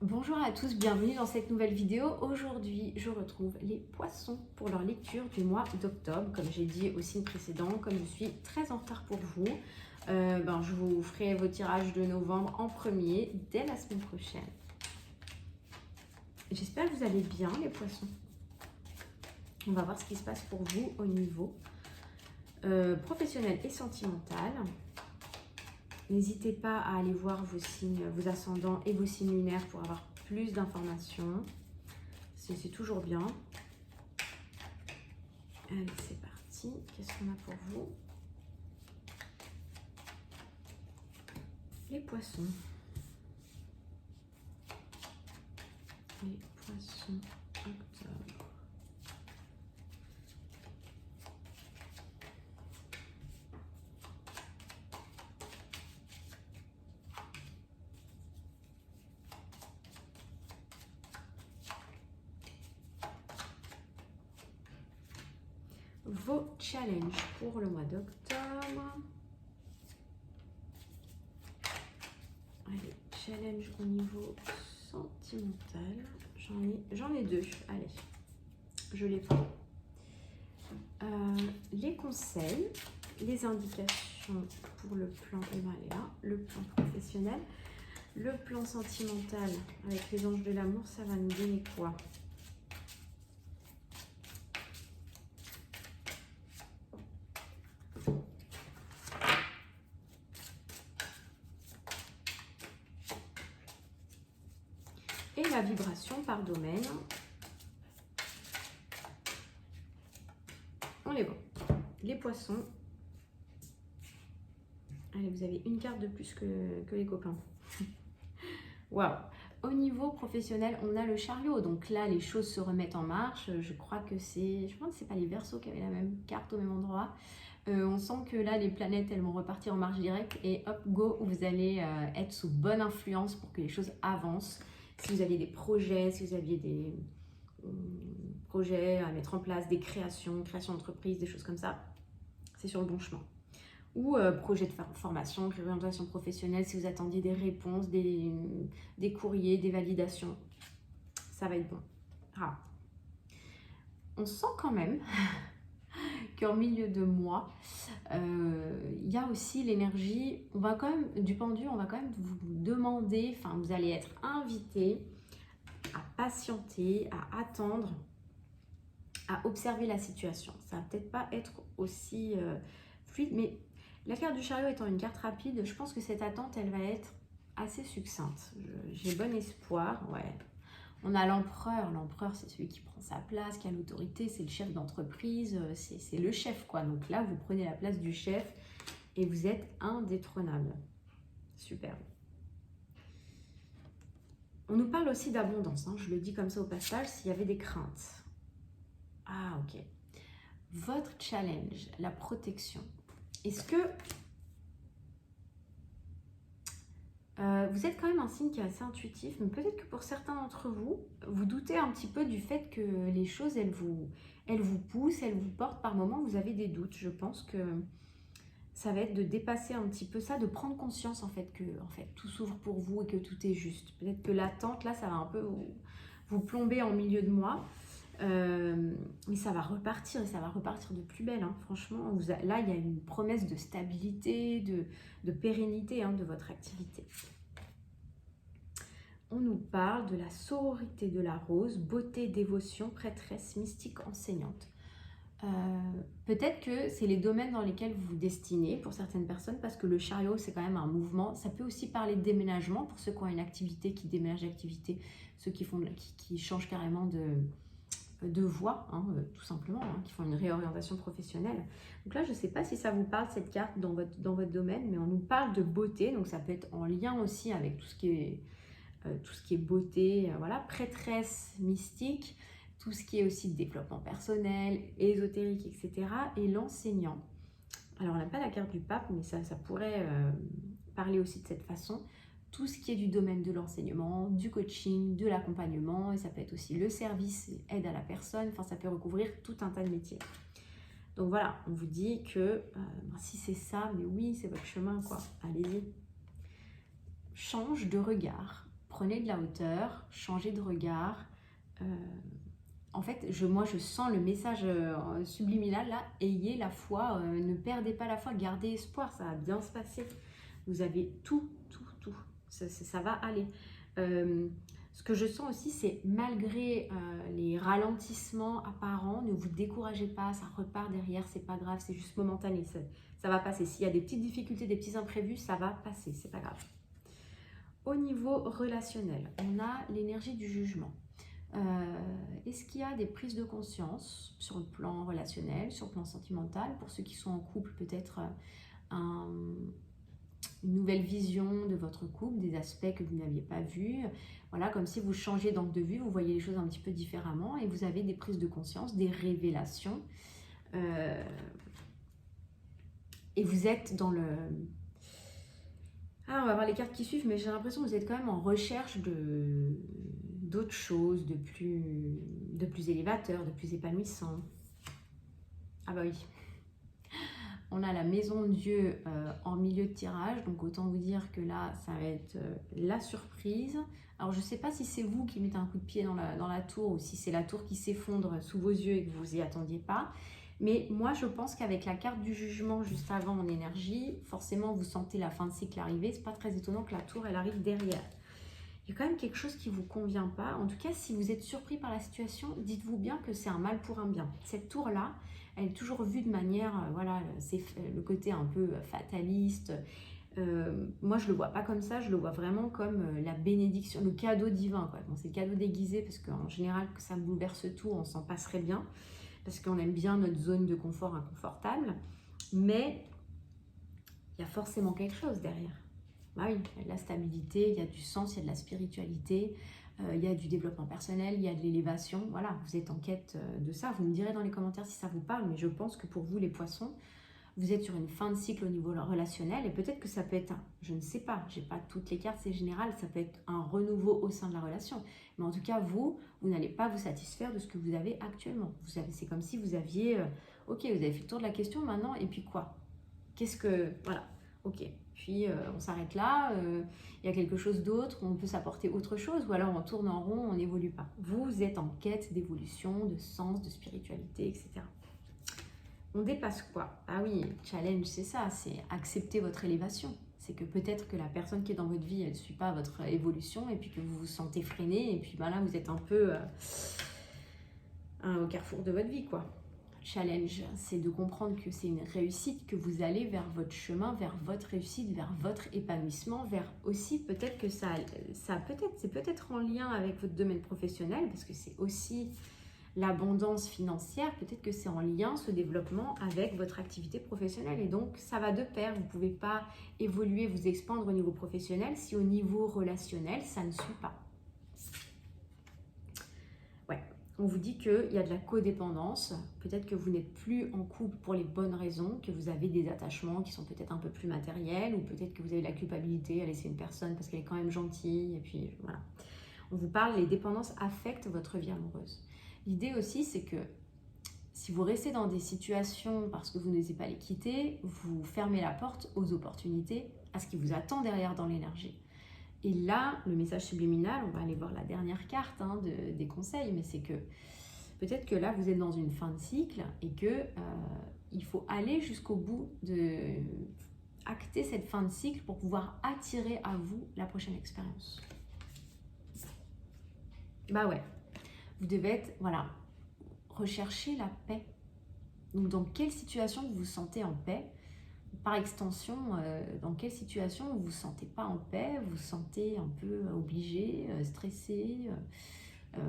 Bonjour à tous, bienvenue dans cette nouvelle vidéo. Aujourd'hui, je retrouve les poissons pour leur lecture du mois d'octobre. Comme j'ai dit au signe précédent, comme je suis très en retard pour vous, je vous ferai vos tirages de novembre en premier dès la semaine prochaine. J'espère que vous allez bien les poissons. On va voir ce qui se passe pour vous au niveau professionnel et sentimental. N'hésitez pas à aller voir vos signes, vos ascendants et vos signes lunaires pour avoir plus d'informations. C'est toujours bien. Allez, c'est parti. Qu'est-ce qu'on a pour vous? Les poissons. Les poissons octobre. Vos challenges pour le mois d'octobre. Allez, challenge au niveau sentimental. J'en ai deux. Allez, je les prends. Les conseils, les indications pour le plan, le plan professionnel. Le plan sentimental avec les anges de l'amour, ça va nous donner quoi? Et la vibration par domaine. On est bon. Les poissons. Allez, vous avez une carte de plus que les copains. Waouh! Au niveau professionnel, on a le chariot. Donc là, les choses se remettent en marche. Je crois que c'est pas les Verseaux qui avaient la même carte au même endroit. On sent que là, les planètes, elles vont repartir en marche directe. Et hop, go, vous allez être sous bonne influence pour que les choses avancent. Si vous aviez des projets, si vous aviez des projets à mettre en place, des création d'entreprise, des choses comme ça, c'est sur le bon chemin. Ou projet de formation, réorientation professionnelle, si vous attendiez des réponses, des courriers, des validations, ça va être bon. Ah. On sent quand même qu'en milieu de mois, il y a aussi l'énergie, du pendu, on va quand même vous demander, vous allez être invité à patienter, à attendre, à observer la situation. Ça va peut-être pas être aussi fluide, mais la carte du chariot étant une carte rapide, je pense que cette attente, elle va être assez succincte. J'ai bon espoir, ouais. On a l'empereur. L'empereur, c'est celui qui prend sa place, qui a l'autorité, c'est le chef d'entreprise, c'est le chef, quoi. Donc là, vous prenez la place du chef et vous êtes indétrônable. Super. On nous parle aussi d'abondance, hein. Je le dis comme ça au passage, s'il y avait des craintes. Ah, ok. Votre challenge, la protection. Est-ce que vous êtes quand même un signe qui est assez intuitif, mais peut-être que pour certains d'entre vous, vous doutez un petit peu du fait que les choses, elles vous poussent, elles vous portent par moments, vous avez des doutes. Je pense que ça va être de dépasser un petit peu ça, de prendre conscience en fait que tout s'ouvre pour vous et que tout est juste. Peut-être que l'attente, là, ça va un peu vous plomber en milieu de mois. Mais ça va repartir et ça va repartir de plus belle, hein. Franchement, là il y a une promesse de stabilité, de pérennité, hein, de votre activité. On nous parle de la sororité de la rose, beauté, dévotion, prêtresse, mystique, enseignante. Peut-être que c'est les domaines dans lesquels vous vous destinez pour certaines personnes, parce que le chariot c'est quand même un mouvement. Ça peut aussi parler de déménagement pour ceux qui ont une activité, qui déménagent d'activité, ceux qui changent carrément de voie, hein, tout simplement, hein, qui font une réorientation professionnelle. Donc là, je ne sais pas si ça vous parle, cette carte, dans votre domaine, mais on nous parle de beauté, donc ça peut être en lien aussi avec tout ce qui est beauté, voilà, prêtresse mystique, tout ce qui est aussi développement personnel, ésotérique, etc. Et l'enseignant. Alors, on n'a pas la carte du pape, mais ça pourrait parler aussi de cette façon. Tout ce qui est du domaine de l'enseignement, du coaching, de l'accompagnement, et ça peut être aussi le service, aide à la personne, ça peut recouvrir tout un tas de métiers. Donc voilà, on vous dit que si c'est ça, mais oui, c'est votre chemin, quoi. Allez-y. Change de regard. prenez de la hauteur, changez de regard. En fait, moi je sens le message subliminal là, ayez la foi, ne perdez pas la foi, gardez espoir, ça va bien se passer. Vous avez tout, ça va aller. Ce que je sens aussi, c'est malgré les ralentissements apparents, ne vous découragez pas, ça repart derrière, c'est pas grave, c'est juste momentané, ça va passer. S'il y a des petites difficultés, des petits imprévus, ça va passer, c'est pas grave. Au niveau relationnel, on a l'énergie du jugement. Est-ce qu'il y a des prises de conscience sur le plan relationnel, sur le plan sentimental? Pour ceux qui sont en couple, peut-être une nouvelle vision de votre couple, des aspects que vous n'aviez pas vus. Voilà, comme si vous changez d'angle de vue, vous voyez les choses un petit peu différemment et vous avez des prises de conscience, des révélations. Et vous êtes dans le... Ah, on va voir les cartes qui suivent, mais j'ai l'impression que vous êtes quand même en recherche d'autres choses, de plus élévateur, de plus épanouissant. Ah bah oui. On a la maison de Dieu en milieu de tirage, donc autant vous dire que là, ça va être la surprise. Alors je ne sais pas si c'est vous qui mettez un coup de pied dans la tour ou si c'est la tour qui s'effondre sous vos yeux et que vous n'y attendiez pas. Mais moi, je pense qu'avec la carte du jugement juste avant en énergie, forcément, vous sentez la fin de cycle arriver. C'est pas très étonnant que la tour, elle arrive derrière. Il y a quand même quelque chose qui ne vous convient pas. En tout cas, si vous êtes surpris par la situation, dites-vous bien que c'est un mal pour un bien. Cette tour-là, elle est toujours vue de manière, voilà, c'est le côté un peu fataliste. Moi, je ne le vois pas comme ça, je le vois vraiment comme la bénédiction, le cadeau divin, quoi. Bon, c'est le cadeau déguisé parce qu'en général, que ça bouleverse tout, on s'en passerait bien. Parce qu'on aime bien notre zone de confort inconfortable, mais il y a forcément quelque chose derrière. Bah oui, il y a de la stabilité, il y a du sens, il y a de la spiritualité, il y a du développement personnel, il y a de l'élévation. Voilà, vous êtes en quête de ça. Vous me direz dans les commentaires si ça vous parle, mais je pense que pour vous, les poissons, vous êtes sur une fin de cycle au niveau relationnel et peut-être que ça peut être je ne sais pas, j'ai pas toutes les cartes, c'est général, ça peut être un renouveau au sein de la relation. Mais en tout cas, vous n'allez pas vous satisfaire de ce que vous avez actuellement. C'est comme si vous aviez, ok, vous avez fait le tour de la question maintenant, et puis quoi? Qu'est-ce que, voilà, ok. Puis on s'arrête là, il y a quelque chose d'autre, on peut s'apporter autre chose, ou alors on tourne en rond, on n'évolue pas. Vous êtes en quête d'évolution, de sens, de spiritualité, etc. On dépasse quoi? Ah oui, challenge, c'est ça, c'est accepter votre élévation. C'est que peut-être que la personne qui est dans votre vie, elle ne suit pas votre évolution et puis que vous vous sentez freiné et puis ben là, vous êtes un peu au carrefour de votre vie, quoi. Challenge, c'est de comprendre que c'est une réussite, que vous allez vers votre chemin, vers votre réussite, vers votre épanouissement, vers aussi peut-être que c'est peut-être en lien avec votre domaine professionnel parce que c'est aussi l'abondance financière, peut-être que c'est en lien, ce développement, avec votre activité professionnelle. Et donc, ça va de pair. Vous ne pouvez pas évoluer, vous expandre au niveau professionnel si au niveau relationnel, ça ne suit pas. Ouais, on vous dit qu'il y a de la codépendance. Peut-être que vous n'êtes plus en couple pour les bonnes raisons, que vous avez des attachements qui sont peut-être un peu plus matériels, ou peut-être que vous avez de la culpabilité à laisser une personne parce qu'elle est quand même gentille. Et puis, voilà. On vous parle, les dépendances affectent votre vie amoureuse. L'idée aussi, c'est que si vous restez dans des situations parce que vous n'osez pas les quitter, vous fermez la porte aux opportunités, à ce qui vous attend derrière dans l'énergie. Et là, le message subliminal, on va aller voir la dernière carte des conseils, mais c'est que peut-être que là, vous êtes dans une fin de cycle et que il faut aller jusqu'au bout de acter cette fin de cycle pour pouvoir attirer à vous la prochaine expérience. Bah ouais. Vous devez être, voilà, rechercher la paix. Donc, dans quelle situation vous vous sentez en paix? Par extension, dans quelle situation vous ne vous sentez pas en paix? Vous vous sentez un peu obligé, stressé,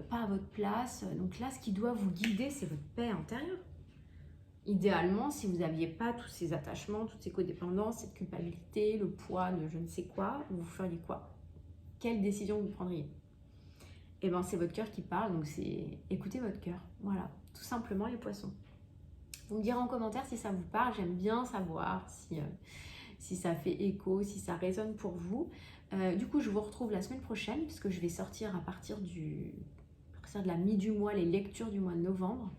pas à votre place. Donc là, ce qui doit vous guider, c'est votre paix intérieure. Idéalement, si vous n'aviez pas tous ces attachements, toutes ces codépendances, cette culpabilité, le poids de je ne sais quoi, vous feriez quoi? Quelle décision vous prendriez? Eh bien, c'est votre cœur qui parle, donc c'est écoutez votre cœur. Voilà, tout simplement les poissons. Vous me direz en commentaire si ça vous parle, j'aime bien savoir si ça fait écho, si ça résonne pour vous. Du coup, je vous retrouve la semaine prochaine, puisque je vais sortir à partir de la mi du mois, les lectures du mois de novembre.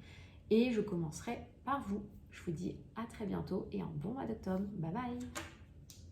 Et je commencerai par vous. Je vous dis à très bientôt et un bon mois d'octobre. Bye bye!